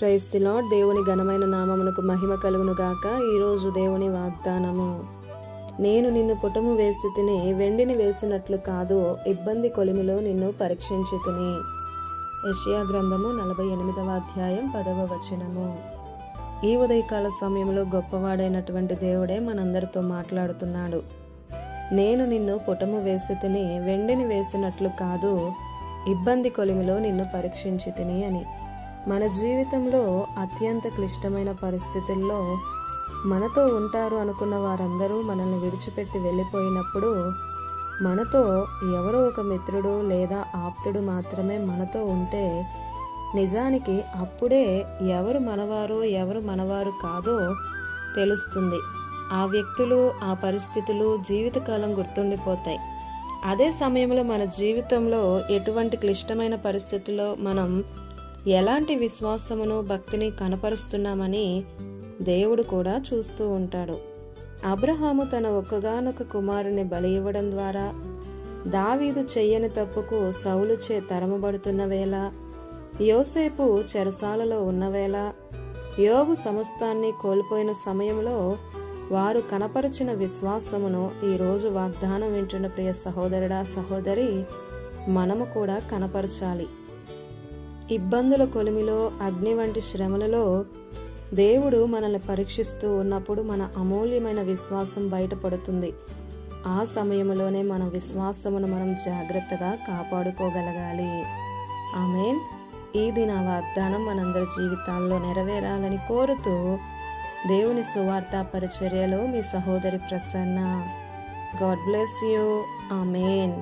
Praise the lord. దేవుని ఘనమైన నామమునకు మహిమ కలుగును గాక. ఈరోజు దేవుని వాగ్దానము, నేను నిన్ను పుటము వేసి తిని వెండిని వేసినట్లు కాదు, ఇబ్బంది కొలిమిలో నిన్ను పరీక్షించి తిని. యెషయా గ్రంథము 48వ అధ్యాయం 10వ వచనము. ఈ ఉదయకాల సమయంలో గొప్పవాడైనటువంటి దేవుడే మనందరితో మాట్లాడుతున్నాడు. నేను నిన్ను పుటము వేసి తిని వెండిని వేసినట్లు కాదు, ఇబ్బంది కొలిమిలో నిన్ను పరీక్షించి తిని అని. మన జీవితంలో అత్యంత క్లిష్టమైన పరిస్థితుల్లో మనతో ఉంటారు అనుకున్న వారందరూ మనల్ని విడిచిపెట్టి వెళ్ళిపోయినప్పుడు మనతో ఎవరో ఒక మిత్రుడు లేదా ఆప్తుడు మాత్రమే మనతో ఉంటే నిజానికి అప్పుడే ఎవరు మనవారో ఎవరు మనవారు కాదో తెలుస్తుంది. ఆ వ్యక్తులు ఆ పరిస్థితులు జీవితకాలం గుర్తుండిపోతాయి. అదే సమయంలో మన జీవితంలో ఎటువంటి క్లిష్టమైన పరిస్థితుల్లో మనం ఎలాంటి విశ్వాసమును భక్తిని కనపరుస్తున్నామని దేవుడు కూడా చూస్తూ ఉంటాడు. అబ్రహాము తన ఒక్కగానొక కుమారుని బలి ఇవ్వడం ద్వారా, దావీదు చెయ్యని తప్పుకు సౌలుచే తరమబడుతున్న వేళ, యోసేపు చెరసాలలో ఉన్న వేళ, యోబు సమస్తాన్ని కోల్పోయిన సమయంలో వారు కనపరిచిన విశ్వాసమును ఈరోజు వాగ్దానం వింటున్న ప్రియ సహోదరుడా సహోదరి మనము కూడా కనపరచాలి. ఇబ్బందుల కొలిమిలో, అగ్ని వంటి శ్రమలలో దేవుడు మనల్ని పరీక్షిస్తూ ఉన్నప్పుడు మన అమూల్యమైన విశ్వాసం బయటపడుతుంది. ఆ సమయంలోనే మన విశ్వాసమును మనం జాగ్రత్తగా కాపాడుకోగలగాలి. ఆమేన్. ఈ దిన వాగ్దానం మనందరి జీవితాల్లో నెరవేరాలని కోరుతూ దేవుని సువార్త పరిచర్యలో మీ సహోదరి Prasanna. God bless you. Amen.